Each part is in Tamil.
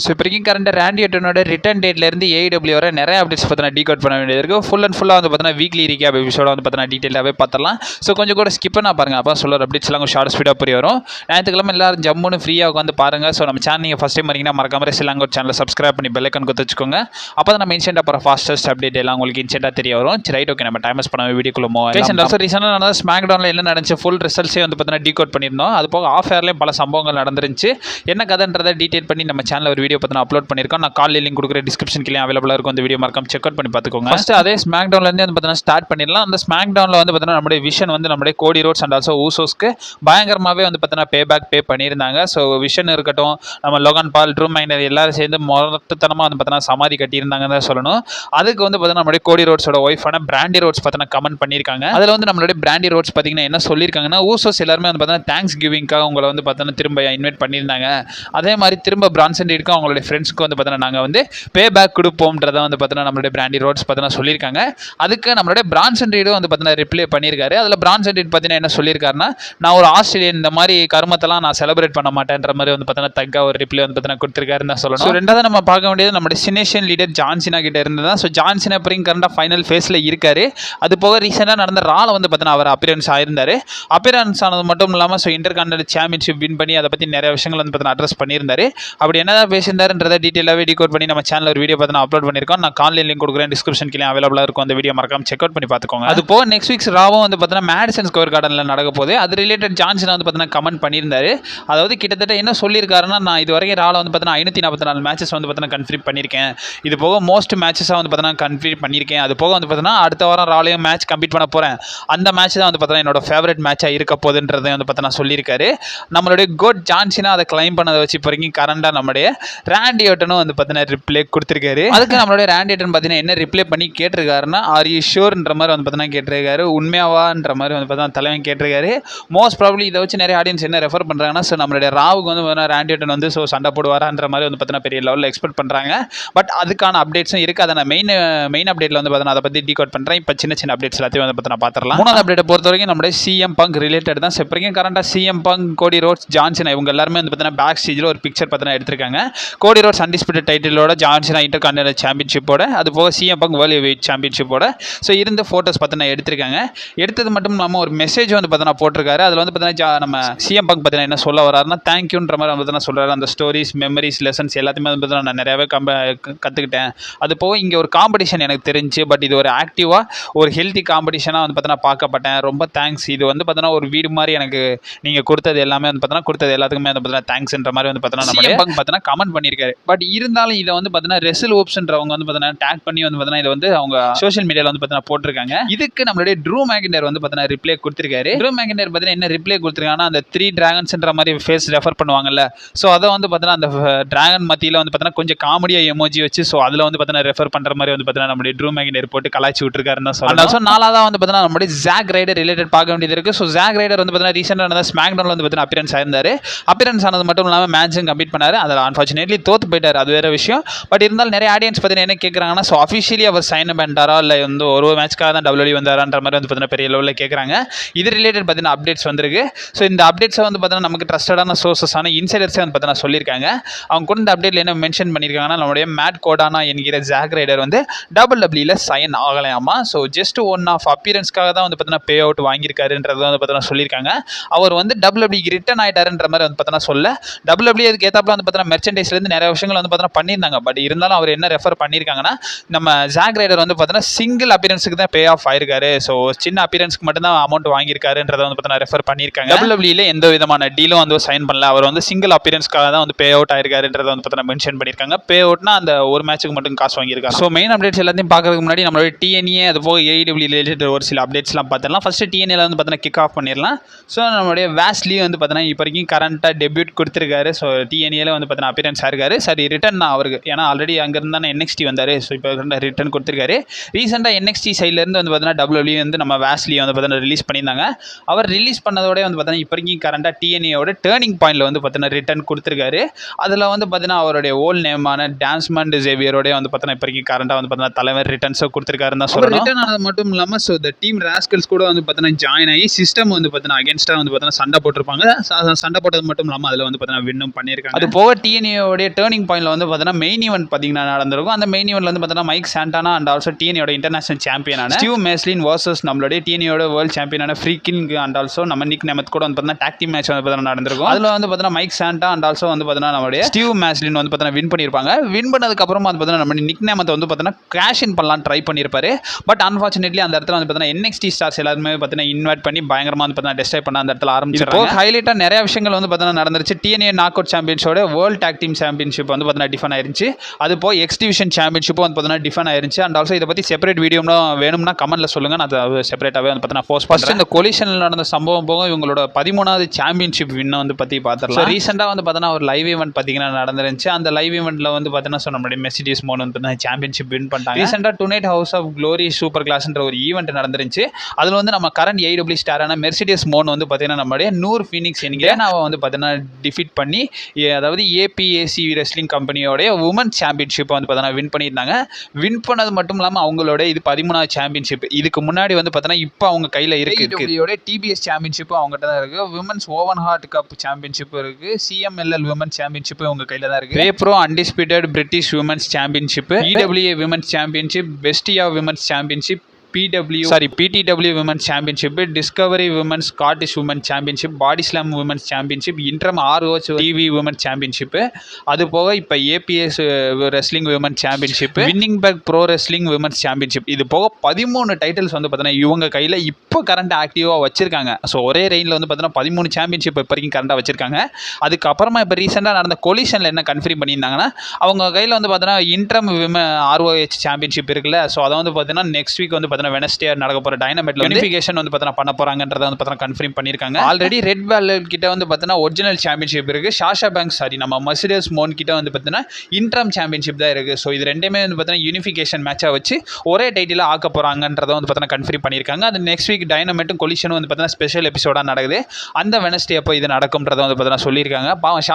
ஸோ இப்போதைக்கு கரண்ட் ரேண்டி ஆர்டனோட ரிட்டர்ன் டேட்லேருந்து ஏஇடபிள்யூ வர நிறைய அப்டேட்ஸ் பார்த்தீங்கன்னா டீகோட் பண்ண வேண்டியது இருக்குது. ஃபுல் அண்ட் ஃபுல்லாக வந்து பார்த்தீங்கன்னா வீக்லி ரீகேப் எபிசோட வந்து பார்த்தீங்கன்னா டீட்டெயிலாகவே பார்த்துடலாம். ஸோ கொஞ்சம் கூட ஸ்கிப் பண்ணா பாருங்கள், அப்போ சொல்கிற அப்டேட்ஸ்லாம் கொஞ்சம் ஷார்ட் ஸ்பீடாக புரிய வரும். ஞாயிற்றுக்கிழமை எல்லாரும் ஜம்முன்னு ஃப்ரீயாக உட்காந்து பாருங்கள். ஸோ நம்ம சேனல் நீங்கள் ஃபஸ்ட் டைம் வரீங்கன்னா மறக்காம ரெஸ்லாங்கோட் சேனலை சப்ஸ்கிரைப் பண்ணி பெல் ஐக்கான் கொடுத்து வச்சுக்கோங்க. அப்போ தான் நம்ம இன்ஸ்டன்ட் அப்புறம் ஃபாஸ்டஸ்ட் அப்டேட் எல்லாம் உங்களுக்கு இன்ஸ்டன்ட்டாக தெரிய வரும். சரி ரைட், ஓகே, நம்ம டைமஸ் பண்ண வீடியோக்குள்ள மூவ். ரீசெண்டாக நடந்த ஸ்மாக் டவுனில் என்ன நடந்துச்சு ஃபுல் ரிசல்ட்ஸே வந்து பார்த்தீங்கன்னா டீகோட் பண்ணியிருந்தோம். அது போக ஆஃப் ஏர்லேயும் பல சம்பவங்கள் நடந்துருந்துச்சு. என்ன கதைன்றதை டீட்டெயில் பண்ணி நம்ம சேனலில் ஒரு வீடியோ பார்த்தீங்கன்னா அப்லோட் பண்ணியிருக்கோம். நான் கால் லிங்க் கொடுக்குற டிஸ்கிரிப்ஷன் கீழே அவைலபிளாக இருக்கும். அந்த வீடியோ மறக்காம செக் அவுட் பண்ணி பார்த்துக்கோங்க. ஃபர்ஸ்ட் அதே ஸ்மாக் டவுன்லேருந்து வந்து பார்த்தீங்கன்னா ஸ்டார்ட் பண்ணிடலாம். அந்த ஸ்மாக் டவுனில் வந்து பார்த்தீங்கன்னா நம்மளுடைய விஷன் வந்து நம்மளுடைய கோடி ரோட்ஸ் அண்ட் ஆல்சோ ஊசோஸ்க்கு பயங்கரமாகவே வந்து பார்த்தீங்கன்னா பே பண்ணியிருந்தாங்க. ஸோ விஷன் இருக்கட்டும், நம்ம லோகன் பால், ட்ரூ மைனர் எல்லாரும் சேர்ந்து மொத்தத்தனமாக வந்து பார்த்தீங்கன்னா சமாதி கட்டியிருந்தாங்கன்னு தான் சொல்லணும். அதுக்கு வந்து பார்த்தீங்கன்னா நம்மளுடைய கோடி ரோட்ஸோட ஒய்ஃபான பிராண்டி ரோட்ஸ் பார்த்தீங்கன்னா கமெண்ட் பண்ணியிருக்காங்க. அதில் வந்து நம்மளுடைய பிராண்டி ரோட்ஸ் பார்த்தீங்கன்னா என்ன சொல்லியிருக்காங்கன்னா, ஊசோஸ் எல்லாருமே வந்து பார்த்தீங்கன்னா தேங்க்ஸ் கிவிங்காக உங்களை வந்து பார்த்தீங்கன்னா திரும்ப இன்வைட் பண்ணியிருந்தாங்க. அதே மாதிரி திரும்ப பிரான்சன் ரீடுக்கும் அவங்களுடைய ஃப்ரெண்ட்ஸ்க்கு வந்து பார்த்தீங்கன்னா நாங்கள் வந்து பேக் கொடுப்போம்ன்றதை வந்து பார்த்தீங்கன்னா நம்மளுடைய பிராண்டி ரோட்ஸ் பார்த்தீங்கன்னா சொல்லியிருக்காங்க. அதுக்கு நம்மளுடைய பிரான்சன் ரீடும் வந்து பார்த்தீங்கன்னா ரிப்ளை பண்ணியிருக்காரு. அதில் பிரான்சன் ரீட் பார்த்தீங்கன்னா என்ன சொல்லியிருக்காருன்னா, நான் ஒரு ஆஸ்திரேலியன், இந்த மாதிரி கருமத்தெல்லாம் நான் செலிப்ரேட் பண்ண மாட்டேன்ற மாதிரி வந்து பார்த்தீங்கன்னா தக்கா ஒரு ரிப்ளை வந்து பார்த்தீங்கன்னா கொடுத்துருக்காருன்னு தான் சொல்லணும். ஸோ ரெண்டாவது நம்ம பார்க்க வேண்டியது நம்மளுடைய சினேஷன் லீடர் ஜான்சினா கிட்ட இருந்து தான். ஸோ ஜான்சினா அப்புறம் கரண்டாக ஃபைனல் ஃபேஸில் இருக்காரு. அது போக ரீசெண்டாக நடந்த ரால வந்து பார்த்தீங்கன்னா அவர் அப்பியரன்ஸ் ஆயிருந்தார். அப்பியரன்ஸ் ஆனது மட்டும் இல்லாமல் ஸோ இன்டர்கான்டினென்டல் சாம்பியன்ஷிப் வின் பண்ணி அதை பற்றி நிறைய விஷயங்கள் வந்து பார்த்தீங்கன்னா அட்ரஸ் பண்ணியிருந்தாரு. அப்படி என்னதான் பேசியிருந்தாருன்றதை டீட்டெயிலாகவே டீகோட் பண்ணி நம்ம சேனல் ஒரு வீடியோ பார்த்து அப்லோட் பண்ணியிருக்கோம். நான் கான்லைன் லிங்க் கொடுக்குறேன், டிஸ்கிரிப்ஷன் கீழே அவைலபிளாக இருக்கும். அந்த வீடியோ மறக்காம செக் அவுட் பண்ணி பார்த்துக்கோங்க. அது போக நெக்ஸ்ட் வீக்ஸ் ராவும் வந்து பார்த்தீங்கன்னா மேடிசன் ஸ்கொயர் கார்டனில் நடக்க போகுது. அது ரிலேட்டட் ஜான்சன் வந்து பார்த்தீங்கன்னா கமெண்ட் பண்ணியிருந்தாரு. அதாவது கிட்டத்தட்ட என்ன சொல்லியிருக்காருன்னா, நான் இது வரைக்கும் ராவில் வந்து பார்த்தீங்கன்னா 544 மேட்சஸ் வந்து பார்த்தீங்கன்னா கன்ஃபர்ம் பண்ணியிருக்கேன். இது போக மோஸ்ட் மேட்சஸாக வந்து பார்த்தீங்கன்னா கன்ஃபர்ம் பண்ணியிருக்கேன். அது போக வந்து பார்த்தீங்கன்னா அடுத்த வாரம் ராலையும் மேட்ச் கம்ப்ளீட் பண்ண போகிறேன். அந்த மேட்ச் தான் வந்து பார்த்தீங்கன்னா என்னோட ஃபேவரட் மேட்சாக இருக்க போகுதுன்றதை வந்து பார்த்தீங்கன்னா சொல்லியிருக்காரு. நம்மளுடைய கோட் ஜான்சினா அதை கிளைம் பண்ணதை வச்சு இப்போ வரைக்கும் கரண்டாக நம்மளுடைய ரேண்டி ஆர்டனும் வந்து பார்த்தீங்கன்னா ரிப்ளை கொடுத்துருக்காரு. அதுக்கு நம்மளுடைய ரேண்டி ஆர்டன் பார்த்தீங்கன்னா என்ன ரிப்ளை பண்ணி கேட்டிருக்காருன்னா, ஆர் யூ ஷூர்ன்ற மாதிரி வந்து பார்த்தீங்கன்னா கேட்டிருக்காரு. உண்மையாவான்ற மாதிரி வந்து பார்த்தீங்கன்னா தலைவன் கேட்டிருக்காரு. மோஸ்ட் ப்ராபப்லி இதை வச்சு நிறைய ஆடியன்ஸ் என்ன ரெஃபர் பண்ணுறாங்கன்னா, ஸோ நம்மளுடைய ராவுக்கு வந்து ரேண்டி ஆர்டன் வந்து ஸோ சண்டை போடுவாரான்ற மாதிரி வந்து பார்த்தீங்கன்னா பெரிய லெவலில் எக்ஸ்பெக்ட் பண்ணுறாங்க. பட் அதுக்கான அப்டேட்ஸும் இருக்குது. அதை நான் மெயின் அப்டேட்டில் வந்து பார்த்தீங்கன்னா அதை பற்றி டீகோட் பண்ணுறேன். இப்போ சின்ன அப்டேட்ஸ் எல்லாத்தையும் வந்து பார்த்தீங்கன்னா பார்த்துடலாம். மூணாவது அப்டேட்டை பொறுத்த வரைக்கும் நம்மளுடைய சிஎம் பங்க் ரிலேட்டட் தான். செப்பரிக்கும் கரண்டாக CM punk, Cody Rhodes, Johnson இவங்க எல்லாருமே வந்து பார்த்தீங்கன்னா பேக் ஸ்டேஜில் ஒரு பிக்சர் பார்த்தீங்கன்னா எடுத்திருக்காங்க. கோடி ரோட்ஸ் அன்டிஸ்பியூட்டட் டைட்டிலோட, ஜான்சனா இன்டர்கான்டினென்டல் சாம்பியன்ஷிப்போட, அது போக சிஎம் பங்க் வேர்ல்டு வெயிட் சாம்பியன்ஷிப்போட ஸோ இருந்த ஃபோட்டோஸ் பார்த்தீங்கன்னா எடுத்திருக்காங்க. எடுத்தது மட்டும் இல்லாமல் ஒரு மெசேஜ் வந்து பார்த்தீங்கன்னா போட்டிருக்காரு. அதில் வந்து பார்த்தீங்கன்னா நம்ம சிஎம் பங்க் பார்த்தீங்கன்னா என்ன சொல்ல வராருன்னா, தேங்க்யூன்ற மாதிரி வந்து சொல்கிறாரு. அந்த ஸ்டோரிஸ், மெமரிஸ், லெசன்ஸ் எல்லாத்தையுமே வந்து பார்த்தீங்கன்னா நான் நிறையாவே கற்றுக்கிட்டேன். அது போக இங்கே ஒரு காம்படிஷன் எனக்கு தெரிஞ்சு, பட் இது ஒரு ஆக்டிவாக ஒரு ஹெல்த்தி காம்படிஷனாக வந்து பார்த்தீங்கன்னா பார்க்கப்பட்டேன். ரொம்ப தேங்க்ஸ். இது வந்து பார்த்தீங்கன்னா ஒரு வீடு மாதிரி எனக்கு நீங்கள் கொடுத்தது எல்லாமே வந்து பார்த்தீங்கன்னா கொடுத்தது எல்லாத்துக்குமே வந்து பார்த்தீங்கன்னா தேங்க்ஸ்ன்ற மாதிரி வந்து பார்த்தீங்கன்னா நம்ம சிஎம் பங்க் பார்த்தீங்கன்னா கமெண்ட் பண்ணியிருக்காரு. பட் இருந்தாலும் இதை வந்து பார்த்தீங்கன்னா ரெசில் ஓப்ஸ்ன்றவங்க வந்து பார்த்தீங்கன்னா டேக் பண்ணி வந்து பார்த்தீங்கன்னா இதை வந்து அவங்க சோஷியல் மீடியாவில் வந்து பார்த்தீங்கன்னா போட்டிருக்காங்க. இதுக்கு நம்மளுடைய ட்ரூ மேக்கினர் வந்து பார்த்தீங்கன்னா ரிப்ளை கொடுத்திருக்காரு. ட்ரூ மேக்கினர் பார்த்தீங்கன்னா என்ன ரிப்ளை கொடுத்திருக்காங்கன்னா, அந்த 3 டிராகன்ஸ்ன்ற மாதிரி ஃபேஸ் ரெஃபர் பண்ணுவாங்கல்ல, ஸோ அதை வந்து பார்த்தீங்கன்னா அந்த டிராகன் மத்தியில் வந்து பார்த்தீங்கன்னா கொஞ்சம் காமெடியாக எமோஜி வச்சு ஸோ அதில் வந்து பார்த்தீங்கன்னா ரெஃபர் பண்ணுற மாதிரி வந்து பார்த்தீங்கன்னா நம்மளுடைய ட்ரூ மேக்கினர் போட்டு கலாய்ச்சி விட்டுருக்காருன்னு தான் சொல்லலாம். ஸோ நாலாவதாக வந்து பார்த்தீங்கன்னா நம்மளுடைய ஜாக் ரைடர் ரிலேட்டட் பார்க்க வேண்டியது இருக்குது. ஸோ ஜாக் ரைடர் வந்து பார்த்தீங்கன்னா ரீசெண்டாக நடந்த ஸ்மாக் டவுனில் வந்து பார்த்தீங்கன்னா அப்பியரன்ஸ் ஆயிருந்தாரு. அப்பியரன்ஸ் ஆனது மட்டும் இல்லாமல் மேட்சும் கம்ப்ளீட் பண்ணாரு. அதில் அன்ஃபார்ச்சுனேட்லி தோத்து போயிட்டார், அது வேற விஷயம். பட் இருந்தாலும் நிறைய ஆடியன்ஸ் பார்த்தீங்கன்னா என்ன கேட்குறாங்கன்னா, ஸோ அஃபிஷியலி அவர் சைன் பண்ணிட்டாரா இல்லை வந்து ஒரு மேட்ச்க்காக தான் WWE வந்தாரான்ற மாதிரி வந்து பார்த்தீங்கன்னா பெரிய லெவலில் கேட்குறாங்க. இது ரிலேட்டட் பார்த்தீங்கன்னா அப்டேட்ஸ் வந்திருக்கு. ஸோ இந்த அப்டேட்ஸை வந்து பார்த்தீங்கன்னா நமக்கு ட்ரஸ்டடான சோர்ஸஸான இன்சைடர்ஸே வந்து பார்த்தீங்கன்னா சொல்லியிருக்காங்க. அவங்க கூட இந்த அப்டேட்டில் என்ன மென்ஷன் பண்ணியிருக்காங்கன்னா, நம்மளுடைய மேட் கோடானா என்கிற ஜாக் ரைடர் வந்து WWE சைன் ஆகலையாமா. ஸோ ஜஸ்ட் ஒன் ஆஃப் அப்பியரன்ஸ்க்காக தான் வந்து பார்த்தீங்கன்னா பே அவுட் வாங்கியிருக்காருன்றதை வந்து பார்த்தீங்கன்னா சொல்லியிருக்காங்க. அவர் வந்து WWE ரிட்டர்ன் ஆகிட்டாருன்ற மாதிரி வந்து பார்த்தீங்கன்னா சொல்ல, WWE அதுக்கு ஏற்றாப்புல வந்து பார்த்தீங்கன்னா மெர்ச்சன்டைஸ்லேருந்து நிறைய விஷயங்கள் வந்து பார்த்தீங்கன்னா பண்ணியிருந்தாங்க. பட் இருந்தாலும் அவர் என்ன ரெஃபர் பண்ணியிருக்காங்கன்னா, நம்ம ஜாக் ரைடர் வந்து பார்த்தீங்கன்னா சிங்கிள் அப்பியரன்ஸுக்கு தான் பே ஆஃப் ஆயிருக்காரு. ஸோ சின்ன அப்பியரன்ஸ்க்கு மட்டும்தான் அமௌண்ட் வாங்கியிருக்காருன்றதை வந்து பார்த்தீங்கன்னா ரெஃபர் பண்ணியிருக்காங்க. WWE எந்த விதமான டீலும் வந்து சைன் பண்ணல. அவர் வந்து சிங்கிள் அப்பியரன்ஸ்க்காக தான் வந்து பே அவுட் ஆயிருக்காருன்றதை வந்து பார்த்தீங்கன்னா மென்ஷன் பண்ணியிருக்காங்க. பே அவுட்னா அந்த ஒரு மேட்சுக்கு மட்டும் காசு வாங்கியிருக்காங்க. ஸோ மெயின் அப்டேட்ஸ் எல்லாத்தையும் பார்க்கறதுக்கு முன்னாடி நம்மளோட TNA அது போக AEW ரிலேட்டட் ஒரு சில அப்டேட்ஸ்லாம் பார்த்துடலாம். ஃபர்ஸ்ட் TNA வந்து பார்த்தீங்கன்னா கிக் ஆஃப் பண்ணிடலாம். ஸோ நம்மளுடைய வேஸ்லி வந்து பார்த்தீங்கன்னா இப்போ வரைக்கும் கரண்ட்டாக டெபியூட் கொடுத்துருக்காரு. ஸோ TNA வந்து பார்த்தீங்கன்னா அப்பியரன்ஸ் ஆயிருக்காரு. சரி, ரிட்டன் தான் அவருக்கு, ஏன்னா ஆல்ரெடி அங்கே இருந்தால் NXT வந்தார். ஸோ இப்போ ரிட்டன் கொடுத்துருக்காரு. ரீசெண்டாக NXT சைட்லேருந்து வந்து பார்த்தீங்கன்னா WWE வந்து நம்ம வேஸ்லி வந்து பார்த்தீங்கன்னா ரிலீஸ் பண்ணியிருந்தாங்க. அவர் ரிலீஸ் பண்ணதோட வந்து பார்த்தீங்கன்னா இப்போ வரைக்கும் கரண்ட்டாக TNAவோட டேர்னிங் பாயிண்டில் வந்து பார்த்தீங்கன்னா ரிட்டன் கொடுத்துருக்காரு. அதில் வந்து பார்த்தீங்கன்னா அவருடைய ஓல்ட் நேமான டான்ஸ்மண்ட் ஜேவியரோட வந்து பார்த்தீங்கன்னா இப்போ வரைக்கும் கரண்ட்டாக வந்து பார்த்தீங்கன்னா தலைவர் ரிட்டர்ன்ஸோ கொடுத்துருக்காருன்னு தான் சொல்லணும். ரிட்டன் ஆனது மட்டும் இல்லாமல் ஸோ இந்த டீம் ராஸ்கல்ஸ் கூட வந்து பார்த்தீங்கன்னா ஜாயின் ஆகி சிஸ்டம் வந்து பார்த்தீங்கன்னா அகேன்ஸ்டாக வந்து பார்த்தீங்கன்னா சண்டை போட்டிருப்பாங்க. சண்டை போட்டது மட்டும் இல்லாமல் அதில் வந்து பார்த்தீங்கன்னா வின்னும் பண்ணியிருக்காங்க. அது போக TNA டிஎன்ஏடைய டேர்னிங் பாயிண்ட்ல வந்து பார்த்தீங்கன்னா மெயின் ஈவெண்ட் பார்த்தீங்கன்னா நடந்திருக்கும். அந்த மெயின் ஈவெண்ட்ல வந்து பார்த்தீங்கன்னா மைக் சாண்டானா அண்ட் ஆல்சோ டிஎன்ஏயோட இன்டர்நேஷனல் சாம்பியனான ஸ்டீவ் மேஸ்லின் வர்சஸ் நம்மளுடைய டிஎன்ஏயோட வேர்ல்ட் சாம்பியனான ஃப்ரீக்கிங் அண்ட் ஆல்சோ நம்ம நிக் நேமத் கூட வந்து பார்த்தீங்கன்னா டாக் டீம் மேட்ச் வந்து பார்த்தீங்கன்னா நடந்திருக்கும். அதில் வந்து பார்த்தீங்கன்னா மைக் சாண்டா அண்ட் ஆல்சோ வந்து பார்த்தீங்கன்னா நம்மளுடைய ஸ்டீவ் மேஸ்லின் வந்து பார்த்தீங்கன்னா வின் பண்ணியிருப்பாங்க. வின் பண்ணதுக்கு அப்புறமா வந்து பார்த்தீங்கன்னா நம்ம நிக் நேமத் வந்து பார்த்தீங்கன்னா கேஷ் இன் பண்ணலாம் ட்ரை பண்ணியிருப்பாரு. பட் அன்ஃபார்ச்சுனேட்லி அந்த இடத்துல வந்து பார்த்தீங்கன்னா NXT ஸ்டார்ஸ் எல்லாருமே பார்த்தீங்கன்னா இன்வைட் பண்ணி பயங்கரமாக வந்து பார்த்தீங்கன்னா டெஸ்ட்ராய் பண்ண அந்த இடத்துல ஆரம்பிச்சிருக்காங்க. ஹைலைட்டாக நிறைய விஷயங்கள் வந்து பார்த்தீங்கன்னா நடந்துருச்சு. TNA நாக் அவுட் சாம்பியன்ஸோட வேர்ல்ட் டாக் டீம் சாம்பியன்ஷிப் வந்து பார்த்தீங்கன்னா டிஃபன் ஆயிருச்சு. அது போய் எக்ஸ் டிவிஷன் சாம்பியன்ஷிப் வந்து பார்த்தீங்கன்னா டிஃபன் ஆயிருச்சு. அண்ட் ஆல்சோ இதை பற்றி செப்பரேட் வீடியோனா வேணும்னா கமெண்ட்ல சொல்லுங்க. நான் அதை செப்பரேட்டாகவே வந்து பார்த்தீங்கன்னா போஸ்ட் பண்ணுறேன். இந்த கொலிஷனில் நடந்த சம்பவம் போக இவங்களோட 13வது சாம்பியன்ஷிப் வின்னை வந்து பற்றி பார்த்துருலாம். ரீசெண்டாக வந்து பார்த்தீங்கன்னா ஒரு லைவ் ஈவெண்ட் பார்த்தீங்கன்னா நடந்துருந்துச்சு. அந்த லைவ் ஈவெண்ட்டில் வந்து பார்த்தீங்கன்னா நம்மளுடைய மெர்சிடிஸ் மோன் வந்து பார்த்தீங்கன்னா சாம்பியன்ஷிப் வின் பண்ணிட்டாங்க. ரீசெண்டாக tonight house of glory super கிளாஸ்ன்ற ஒரு ஈவெண்ட் நடந்துருந்துச்சு. அதில் வந்து நம்ம கரண்ட் AEW ஸ்டாரான மெர்சிடிஸ் மோன் வந்து பார்த்தீங்கன்னா நம்மளுடைய நூர் ஃபீனிக்ஸ் என்கிற நான் வந்து பார்த்தீங்கன்னா டிஃபீட் பண்ணி அதாவது APAC ரெஸ்லிங் கம்பெனியோடைய உமன் சாம்பியன்ஷிப் வந்து பார்த்தீங்கன்னா வின் பண்ணியிருந்தாங்க. வின் பண்ணது மட்டும் இல்லாமல் அவங்களோட இது 13வது சாம்பியன்ஷிப். இதுக்கு முன்னாடி வந்து பார்த்தீங்கன்னா இப்போ அவங்க கையில் இருக்கு TBS சாம்பியன்ஷிப் அவங்ககிட்ட தான் இருக்கு. Women's Owen Hart cup championship இருக்கு. CMLL விமன்ஸ் சாம்பியன்ஷிப் உங்க கையில் தான் இருக்கு. Pro undisputed British women's championship, EWA women's championship, Bestia women's championship, PTW women's championship, discovery women's Scottish women's championship, body slam women's championship, இன்ட்ரம் ROH TV விமன்ஸ் சாம்பியன்ஷிப், அது போக இப்போ APS wrestling women's championship, Winnipeg pro wrestling women's championship, இது போக 13 டைட்டில்ஸ் வந்து பார்த்தீங்கன்னா இவங்க கையில் இப்போ கரண்ட் ஆக்டிவாக வச்சிருக்காங்க. ஸோ ஒரே ரெயினில் வந்து பார்த்தீங்கன்னா 13 சாம்பியன்ஷிப் இப்போ வரைக்கும் கரண்டாக வச்சிருக்காங்க. அதுக்கப்புறமா இப்போ ரீசெண்டாக நடந்த கொலிஷனில் என்ன கன்ஃபர்ம் பண்ணியிருந்தாங்கன்னா அவங்க கையில் வந்து பார்த்தீங்கன்னா இன்ட்ரம் ROH சாம்பியன்ஷிப் இருக்குல்ல. ஸோ அதை வந்து பார்த்தீங்கன்னா நெக்ஸ்ட் வீக் வந்து வெனஸ்டே நடக்க போற டைனமைட்ல யூனிஃபிகேஷன் வந்து பார்த்தா பண்ண போறாங்கன்றத வந்து பார்த்தா கன்ஃபார்ம் பண்ணிருக்காங்க. ஆல்ரெடி ரெட் வேலட் கிட்ட வந்து பார்த்தா ஒரிஜினல் சாம்பியன்ஷிப் இருக்கு. சாஷா பேங்க்ஸ் நம்ம மெர்சிடிஸ் மோன் கிட்ட வந்து பார்த்தா இன்ட்ரம் சாம்பியன்ஷிப் தான் இருக்கு. ஸோ இது ரெண்டுமே வந்து பார்த்தா யூனிஃபிகேஷன் மேட்சா வச்சு ஒரே டைட்டில் ஆக்க போறாங்கன்றத வந்து பார்த்தா கன்ஃபார்ம் பண்ணிருக்காங்க. அது நெக்ஸ்ட் வீக் டைனமைட்டும் கொலிஷனும் வந்து பார்த்தா ஸ்பெஷல் எபிசோடா நடக்குது. அந்த வெனஸ்டே அப்போ இது நடக்கும்ன்றத வந்து பார்த்தா சொல்லியிருக்காங்க. பாவம்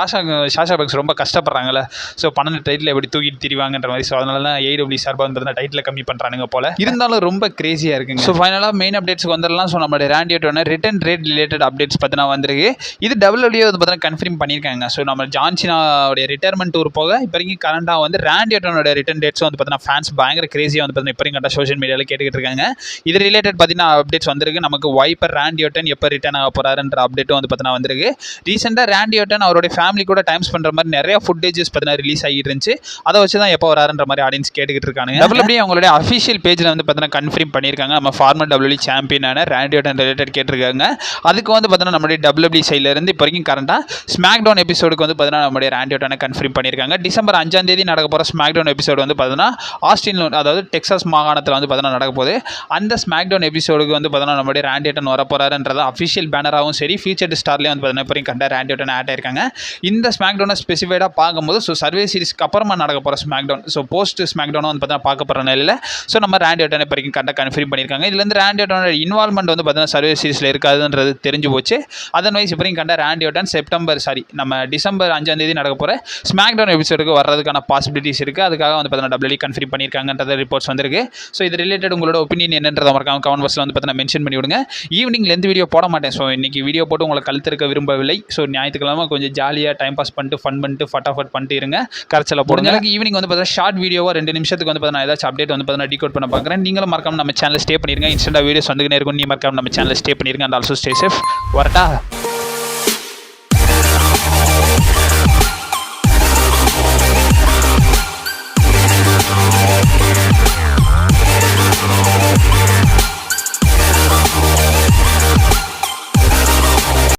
சாஷா பேங்க்ஸ் ரொம்ப கஷ்டப்படுறாங்கல்ல. ஸோ 12 டைட்டில் எப்படி தூக்கிட்டு திரிவாங்கன்ற மாதிரி. ஸோ அதனால தான் AEW சார்பாக வந்து பார்த்தா டைட்டில் கம்மி பண்றானுங்க போல. இருந்தாலும் ரொம்ப கிரேசியாக இருக்குங்க. ஸோ ஃபைனலாக மெயின் அப்டேட்ஸ்க்கு வந்துடலாம். ஸோ நம்மளுடைய ராண்டி ஆர்டனோட ரிட்டன் ரேட் ரிலேட்டட் அப்டேட்ஸ் பார்த்தீங்கன்னா வந்திருக்கு. இது WWE வந்து பார்த்தீங்கன்னா கன்ஃபார்ம் பண்ணியிருக்காங்க. ஸோ நம்ம ஜான் சீனாவுடைய ரிட்டையர்மெண்ட் டூர் போக இப்போ வரைக்கும் கரண்டாக வந்து ராண்டி ஆர்டனோட ரிட்டன் டேட்ஸும் வந்து பார்த்தீங்கன்னா ஃபேன்ஸ் பயங்கர கிரேசியாக வந்து பார்த்தீங்கன்னா இப்போ வரைக்கும் கரெக்டாக சோஷியல் மீடியாவில் கேட்டுக்கிட்டு இருக்காங்க. இது ரிலேட்டட் பார்த்தீங்கன்னா அப்டேட்ஸ் வந்திருக்கு. நமக்கு வைப்பர் ராண்டி ஆர்டன் எப்போ ரிட்டர்ன் ஆக போறாருன்ற அப்டேட்டும் வந்து பார்த்தீங்கன்னா வந்திருக்கு. ரீசெண்டாக ராண்டி ஆர்டன் அவருடைய ஃபேமிலி கூட டைம் ஸ்பெண்ட் பண்ணுற மாதிரி நிறைய ஃபுட்டேஜஸ் பார்த்தீங்கன்னா ரிலீஸ் ஆகிட்டு இருந்துச்சு. அதை வச்சு தான் எப்போ வராருன்ற மாதிரி ஆடியன்ஸ் கேட்டுக்கிட்டு இருக்காங்க. WWE அவங்களுடைய அஃபிஷியல் பேஜில் வந்து பார்த்தீங்கன்னா கன்ஃபார்ம் பண்ணியிருக்காங்க. நம்ம ஃபார்மர் WWE சாம்பியனான ராண்டி ஆர்டன் ரிலேட்டட் கேட்டிருக்காங்க. அதுக்கு வந்து பார்த்தீங்கன்னா நம்மளுடைய WWE சைடில் இருந்து இப்போ வரைக்கும் கரண்டாக ஸ்மாக் டவுன் எபிசோடுக்கு வந்து பார்த்தீங்கன்னா நம்மளுடைய ராண்டி ஆர்டனை கன்ஃபார்ம் பண்ணியிருக்காங்க. டிசம்பர் 5ஆம் தேதி நடக்க போகிற ஸ்மாக் டவுன் எபிசோடு வந்து பார்த்தீங்கன்னா ஆஸ்டின் அதாவது டெக்சாஸ் மாகாணத்தில் வந்து பார்த்தீங்கன்னா நடக்க போகுது. அந்த ஸ்மாக் டவுன் எபிசோடுக்கு வந்து பார்த்தீங்கன்னா நம்மளுடைய ராண்டி ஆர்டன் வர போறாருன்றத அஃபிஷியல் பேனராகவும் சரி ஃபீச்சர்டு ஸ்டார்லேயே வந்து பார்த்தீங்கன்னா இப்போ வரைக்கும் கரெக்டாக ராண்டி ஆர்டன் ஆட் ஆயிருக்காங்க. இந்த ஸ்மாக் டவுனை ஸ்பெசிஃபைடாக பார்க்கும்போது ஸோ சர்வே சீரிஸ்க்கு அப்புறமா நடக்க போகிற ஸ்மாக் டவுன் ஸோ போஸ்ட் ஸ்மாக் டவுனை வந்து பார்த்தீங்கன்னா பார்க்க போகிற நிலையில் ஸோ நம்ம ராண்டி ஆர்டனை இப்போ வரைக்கும் கரெக்டாக கன்ஃபார்ம் பண்ணியிருக்காங்க. இதுலேருந்து ராண்டி ஆர்டனோட இன்வால்மெண்ட் வந்து பார்த்தீங்கன்னா சர்வே சீரிஸில் இருக்காதுன்றது தெரிஞ்சு போச்சு. அதன் வைஸ் இப்போ கண்ட ராண்டி ஆர்டன் நம்ம டிசம்பர் 5ஆம் தேதி நடக்க போகிற ஸ்மாக் டவுன் எபிசோடுக்கு வர்றதுக்கான பாசிபிலிட்டிஸ் இருக்குது. அதுக்காக வந்து பார்த்தீங்கன்னா WWE கன்ஃபார்ம் பண்ணியிருக்காங்கன்றத ரிப்போர்ட்ஸ் வந்திருக்கு. ஸோ இது ரிலேட்டட் உங்களோட ஒப்பீனியன் என்னன்றதை மறக்காம கமெண்ட் பாக்ஸில் வந்து பார்த்தீங்கன்னா மென்ஷன் பண்ணி விடுங்க. ஈவினிங்ல எந்த வீடியோ போட மாட்டேன். ஸோ இன்னைக்கு வீடியோ போட்டு உங்களை கழுத்திருக்க விரும்பவில்லை. ஸோ ஞாயிற்றுக்கிழமை கொஞ்சம் ஜாலியாக டைம் பாஸ் பண்ணிட்டு ஃபன் பண்ணிட்டு ஃபட்டாஃபட் பண்ணிட்டு இருங்க. கரைச்சல போடுங்க. ஈவினிங் வந்து பார்த்தீங்கன்னா ஷார்ட் வீடியோவாக 2 நிமிஷத்துக்கு வந்து பார்த்தீங்கன்னா ஏதாச்சும் அப்டேட் வந்து பார்த்தீங்கன்னா டிகோட் பண்ண பார்க்குறேன். நீங்களும் மறக்காம நம்ம சேனல் ஸ்டே பண்ணிருங்க. இன்ஸ்டன்டாக வீடியோஸ் வந்துக்கினே இருக்கும். நீ மறக்காம நம்ம சேனல் ஸ்டே பண்ணிருங்க. And also stay safe. வரட்டா.